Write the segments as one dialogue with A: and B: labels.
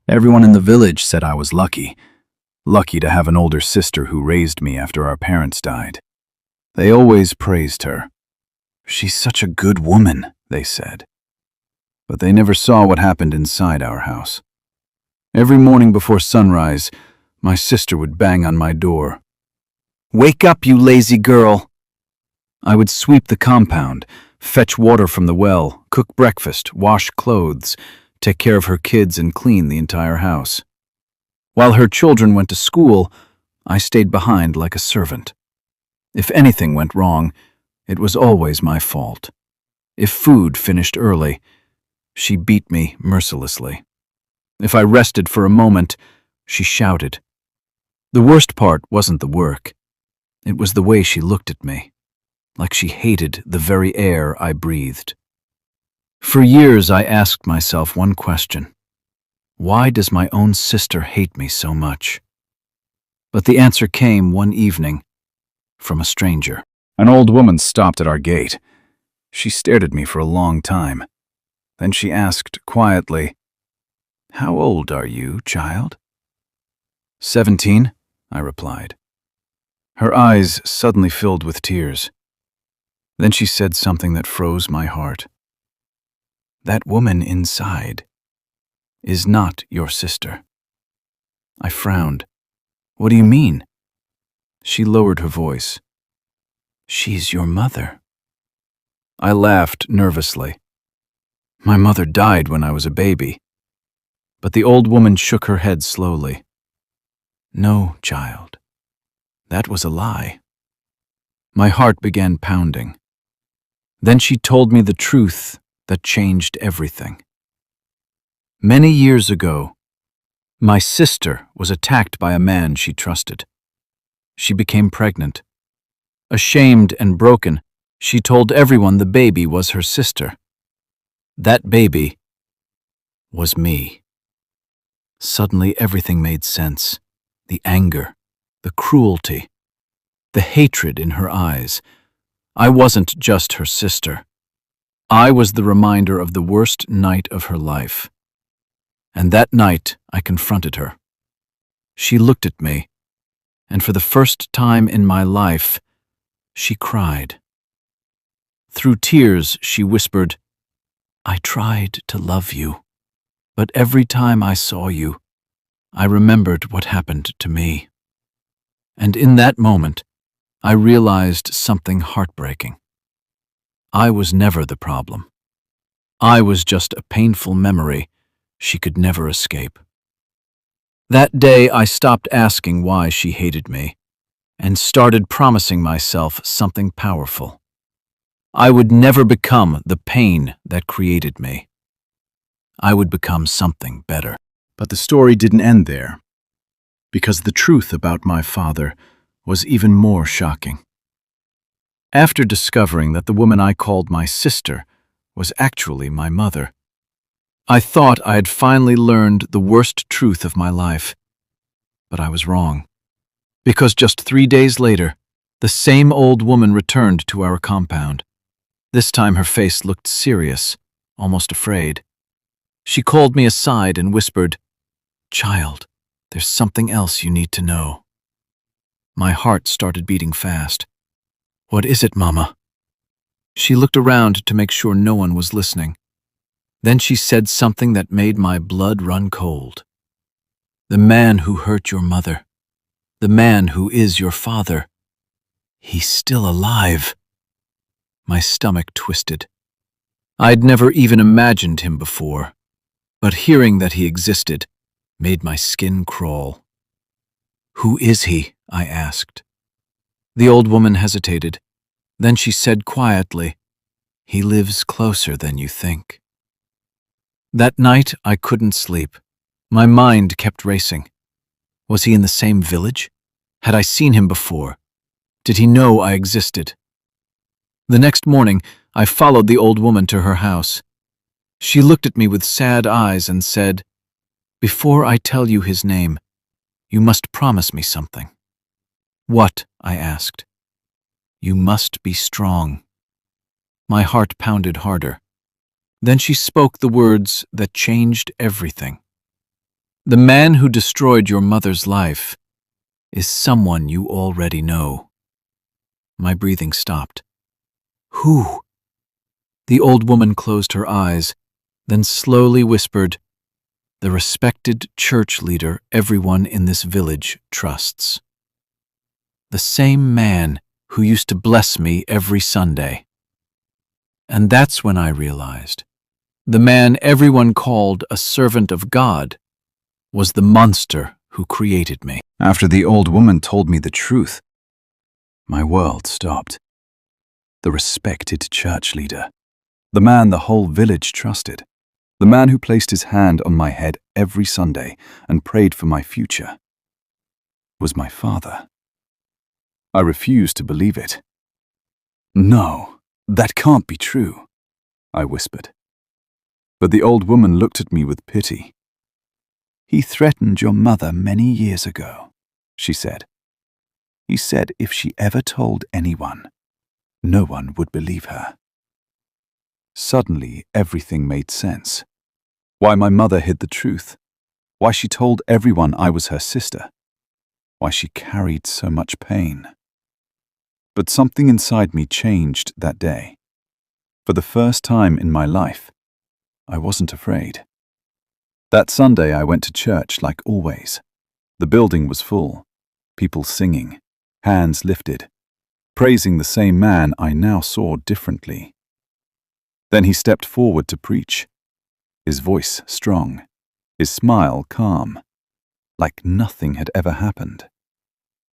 A: Everyone in the village said I was lucky. Lucky to have an older sister who raised me after our parents died. They always praised her. "She's such a good woman," they said. But they never saw what happened inside our house. Every morning before sunrise, my sister would bang on my door. "Wake up, you lazy girl!" I would sweep the compound, fetch water from the well, cook breakfast, wash clothes, take care of her kids, and clean the entire house. While her children went to school, I stayed behind like a servant. If anything went wrong, it was always my fault. If food finished early, she beat me mercilessly. If I rested for a moment, she shouted. The worst part wasn't the work. It was the way she looked at me, like she hated the very air I breathed. For years I asked myself one question. Why does my own sister hate me so much? But the answer came one evening, from a stranger. An old woman stopped at our gate. She stared at me for a long time. Then she asked quietly, "How old are you, child?" 17, I replied. Her eyes suddenly filled with tears. Then she said something that froze my heart. "That woman inside is not your sister." I frowned. "What do you mean?" She lowered her voice. "She's your mother." I laughed nervously. My mother died when I was a baby. But the old woman shook her head slowly. "No, child. That was a lie." My heart began pounding. Then she told me the truth that changed everything. Many years ago, my sister was attacked by a man she trusted. She became pregnant. Ashamed and broken, she told everyone the baby was her sister. That baby was me. Suddenly everything made sense. The anger, the cruelty, the hatred in her eyes. I wasn't just her sister. I was the reminder of the worst night of her life. And that night I confronted her. She looked at me, and for the first time in my life, she cried. Through tears, she whispered, "I tried to love you, but every time I saw you, I remembered what happened to me." And in that moment, I realized something heartbreaking. I was never the problem. I was just a painful memory she could never escape. That day, I stopped asking why she hated me and started promising myself something powerful. I would never become the pain that created me. I would become something better. But the story didn't end there, because the truth about my father was even more shocking. After discovering that the woman I called my sister was actually my mother, I thought I had finally learned the worst truth of my life. But I was wrong, because just 3 days later, the same old woman returned to our compound. This time her face looked serious, almost afraid. She called me aside and whispered, "Child, there's something else you need to know." My heart started beating fast. "What is it, Mama?" She looked around to make sure no one was listening. Then she said something that made my blood run cold. "The man who hurt your mother, the man who is your father, he's still alive." My stomach twisted. I'd never even imagined him before, but hearing that he existed made my skin crawl. "Who is he?" I asked. The old woman hesitated. Then she said quietly, "He lives closer than you think." That night, I couldn't sleep. My mind kept racing. Was he in the same village? Had I seen him before? Did he know I existed? The next morning, I followed the old woman to her house. She looked at me with sad eyes and said, "Before I tell you his name, you must promise me something." "What?" I asked. "You must be strong." My heart pounded harder. Then she spoke the words that changed everything.
B: The man who destroyed your mother's life is someone you already know. My breathing stopped. Who? The old woman closed her eyes, then slowly whispered, the respected church leader everyone in this village trusts. The same man who used to bless me every Sunday. And that's when I realized the man everyone called a servant of God was the monster who created me.
A: After the old woman told me the truth, my world stopped. The respected church leader, the man the whole village trusted, the man who placed his hand on my head every Sunday and prayed for my future, was my father. I refused to believe it. No, that can't be true, I whispered. But the old woman looked at me with pity. He threatened your mother many years ago, she said. He said if she ever told anyone, no one would believe her. Suddenly, everything made sense. Why my mother hid the truth. Why she told everyone I was her sister. Why she carried so much pain. But something inside me changed that day. For the first time in my life, I wasn't afraid. That Sunday I went to church like always. The building was full, people singing, hands lifted, praising the same man I now saw differently. Then he stepped forward to preach, his voice strong, his smile calm, like nothing had ever happened.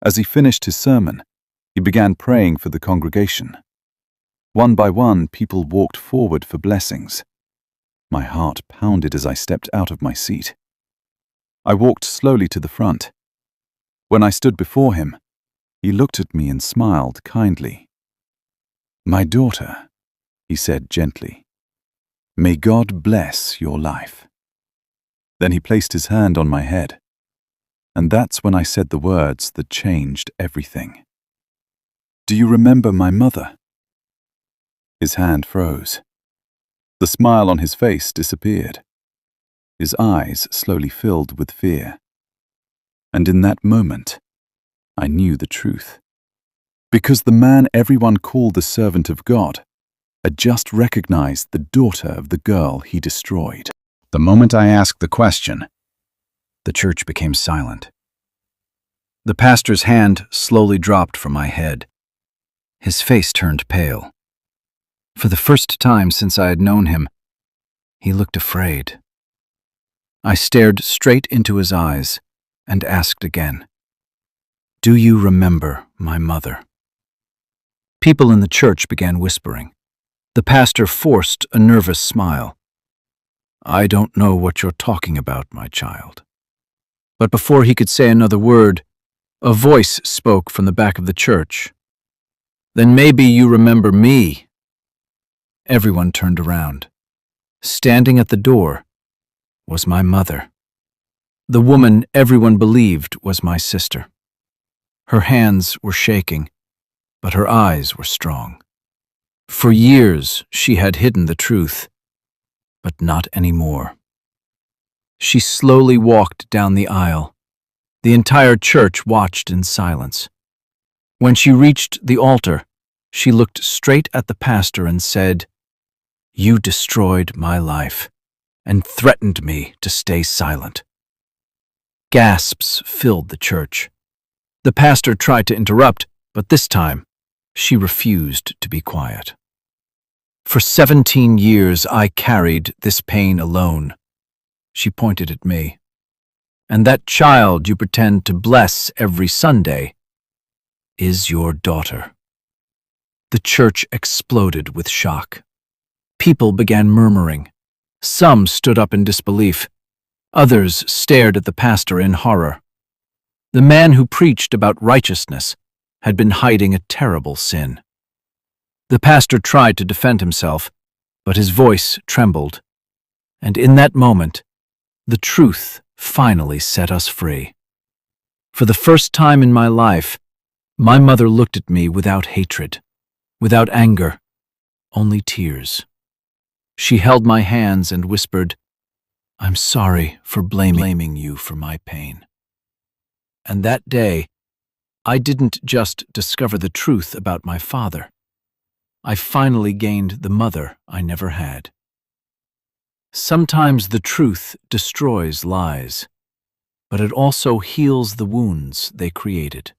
A: As he finished his sermon, he began praying for the congregation. One by one, people walked forward for blessings. My heart pounded as I stepped out of my seat. I walked slowly to the front. When I stood before him, he looked at me and smiled kindly. My daughter, he said gently, may God bless your life. Then he placed his hand on my head, and that's when I said the words that changed everything. Do you remember my mother? His hand froze. The smile on his face disappeared. His eyes slowly filled with fear. And in that moment, I knew the truth. Because the man everyone called the servant of God had just recognized the daughter of the girl he destroyed. The moment I asked the question, the church became silent. The pastor's hand slowly dropped from my head. His face turned pale. For the first time since I had known him, he looked afraid. I stared straight into his eyes and asked again, do you remember my mother? People in the church began whispering. The pastor forced a nervous smile. I don't know what you're talking about, my child. But before he could say another word, a voice spoke from the back of the church. Then maybe you remember me. Everyone turned around. Standing at the door was my mother. The woman everyone believed was my sister. Her hands were shaking, but her eyes were strong. For years she had hidden the truth, but not anymore. She slowly walked down the aisle. The entire church watched in silence. When she reached the altar, she looked straight at the pastor and said, you destroyed my life and threatened me to stay silent. Gasps filled the church. The pastor tried to interrupt, but this time, she refused to be quiet. For 17 years, I carried this pain alone. She pointed at me. And that child you pretend to bless every Sunday is your daughter. The church exploded with shock. People began murmuring. Some stood up in disbelief. Others stared at the pastor in horror. The man who preached about righteousness had been hiding a terrible sin. The pastor tried to defend himself, but his voice trembled. And in that moment, the truth finally set us free. For the first time in my life, my mother looked at me without hatred, without anger, only tears. She held my hands and whispered,
B: I'm sorry for blaming you for my pain. And that day, I didn't just discover the truth about my father. I finally gained the mother I never had. Sometimes the truth destroys lies, but it also heals the wounds they created.